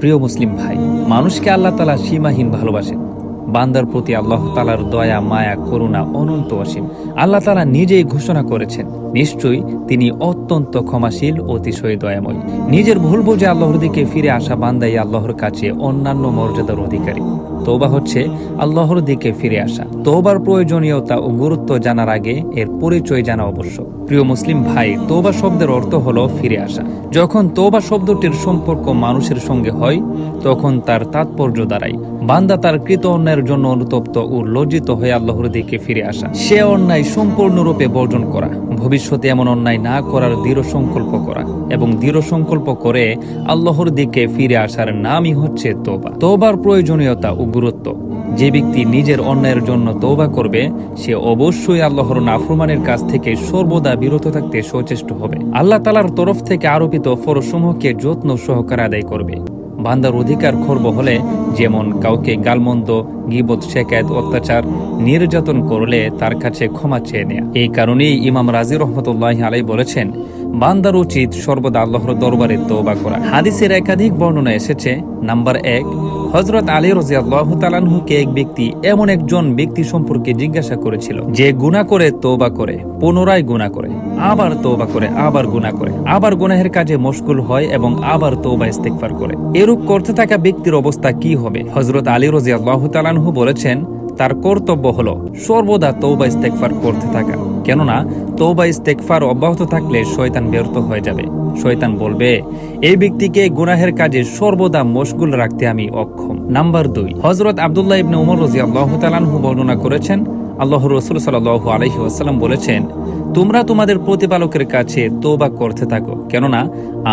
প্রিয় মুসলিম ভাই, মানুষকে আল্লাহ তাআলা সীমাহীন ভালোবাসেন। বান্দার প্রতি আল্লাহ তাআলার দয়া, মায়া, করুণা অনন্ত অসীম। আল্লাহ তাআলা নিজেই ঘোষণা করেছেন, নিশ্চয়ই তিনি অত্যন্ত ক্ষমাশীল, অতিশয় দয়াময়। নিজের ভুল বুঝে আল্লাহর দিকে ফিরে আসা বান্দাই আল্লাহর কাছে অন্যান্য মর্যাদার অধিকারী। তওবা হচ্ছে আল্লাহর দিকে ফিরে আসা। তওবার প্রয়োজনীয়তা ও গুরুত্ব জানার আগে এর পরিচয় জানা আবশ্যক। প্রিয় মুসলিম ভাই, তওবা শব্দের অর্থ হলো ফিরে আসা। যখন তওবা শব্দটির সম্পর্ক মানুষের সঙ্গে হয়, তখন তার তাৎপর্য দাঁড়ায় বান্দা তার কৃত অন্যায়ের জন্য অনুতপ্ত ও লজ্জিত হয়ে আল্লাহর দিকে ফিরে আসা। সে অন্যায় সম্পূর্ণরূপে বর্জন করা, ভবিষ্যতে এমন অন্যায় না করার দৃঢ় সংকল্প করা এবং দৃঢ় সংকল্প করে আল্লাহর দিকে ফিরে আসার নামই হচ্ছে তওবা। তওবার প্রয়োজনীয়তা ও গুরুত্ব। যে ব্যক্তি নিজের অন্যায়ের জন্য তওবা করবে, সে অবশ্যই আল্লাহর নাফরমানের কাছ থেকে সর্বদা বিরত থাকতে সচেষ্ট হবে। আল্লাহ তাআলার তরফ থেকে আরোপিত ফরজসমূহকে যত্ন সহকারে আদায় করবে। বান্দার অধিকার খর্ব হলে, যেমন কাউকে গালমন্দ, গীবত, শিকায়ত, অত্যাচার, নির্যাতন করলে তার কাছে ক্ষমা চেয়ে নেয়া। এই কারণেই ইমাম রাজি রহমতুল্লাহি আলাইহি বলেছেন, বান্দার উচিত সর্বদা আল্লাহর দরবারে তওবা করা। হাদিসের একাধিক বর্ণনা এসেছে। নাম্বার 1, হযরত আলী রাদিয়াল্লাহু তাআলা আনহুকে এক ব্যক্তি এমন একজন ব্যক্তি সম্পর্কে জিজ্ঞাসা করেছিল, যে গুনাহ করে তওবা করে, পুনরায় গুনাহ করে, আবার তওবা করে, আবার গুনাহ করে, আবার গুনাহের কাজে মশগুল হয় এবং আবার তওবা ইস্তেগফার করে। এরূপ করতে থাকা ব্যক্তির অবস্থা কি হবে? হযরত আলী রাদিয়াল্লাহু তাআলা আনহু বলেছেন, তার কর্তব্য হলো সর্বদা তওবা ইস্তেগফার করতে থাকা। কেননা তওবা ইস্তেগফার অব্যাহত থাকলে শয়তান ব্যর্থ হয়ে যাবে। শয়তান বলবে, এই ব্যক্তিকে গুনাহের কাজে সর্বদা মশগুল রাখতে আমি অক্ষম। নাম্বার 2, হযরত আব্দুল্লাহ ইবনে উমর রাদিয়াল্লাহু তাআলা আনহু বর্ণনা করেছেন, আল্লাহর রাসূল সাল্লাল্লাহু আলাইহি ওয়াসাল্লাম বলেছেন, তোমরা তোমাদের প্রতিপালকের কাছে তওবা করতে থাকো, কেননা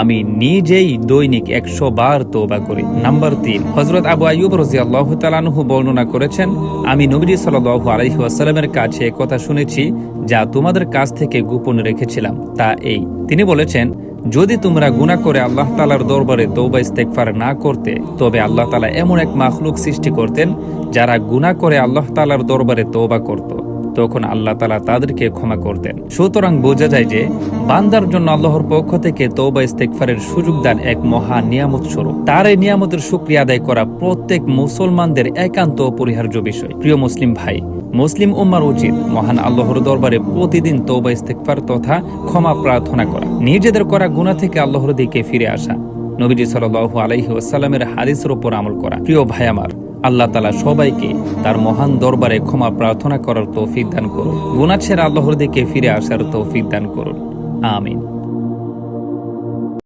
আমি নিজেই দৈনিক 100 বার তওবা করি। নাম্বার 3, হযরত আবু আইয়ুব রাদিয়াল্লাহু তাআলা আনহু বর্ণনা করেছেন, আমি নবী সাল্লাল্লাহু আলাইহি ওয়াসাল্লামের কাছে কথা শুনেছি যা তোমাদের কাছ থেকে গোপন রেখেছিলাম, তা এই। তিনি বলেছেন, যদি তোমরা গুনাহ করে আল্লাহ তাআলার দরবারে তওবা ইস্তেগফার না করতে, তবে আল্লাহ তাআলা এমন এক মাখলুক সৃষ্টি করতেন যারা গুনাহ করে আল্লাহ তাআলার দরবারে তওবা করত, তখন আল্লাহ তাআলা তাদেরকে ক্ষমা করতেন। সুতরাং বোঝা যায় যে বান্দার জন্য আল্লাহর পক্ষ থেকে তওবা ইস্তেগফারের সুযোগ দান এক মহা নিয়ামত স্বরূপ। তার এই নিয়ামতের শুকরিয়া আদায় করা প্রত্যেক মুসলমানদের একান্ত অপরিহার্য বিষয়। প্রিয় মুসলিম ভাই, মুসলিম উম্মার উচিত মহান আল্লাহর দরবারে প্রতিদিন তওবা ইস্তেগফার তথা ক্ষমা প্রার্থনা করা, নিজেদের করা গুনাহ থেকে আল্লাহর দিকে ফিরে আসা, নবীজি সাল্লাল্লাহু আলাইহি ওয়াসাল্লামের হাদিসের উপর আমল করা। প্রিয় ভাই আমার, আল্লাহ তাআলা সবাইকে তার মহান দরবারে ক্ষমা প্রার্থনা করার তৌফিক দান করুন, গুনাহ ছেড়ে আল্লাহর দিকে ফিরে আসার তৌফিক দান করুন। আমিন।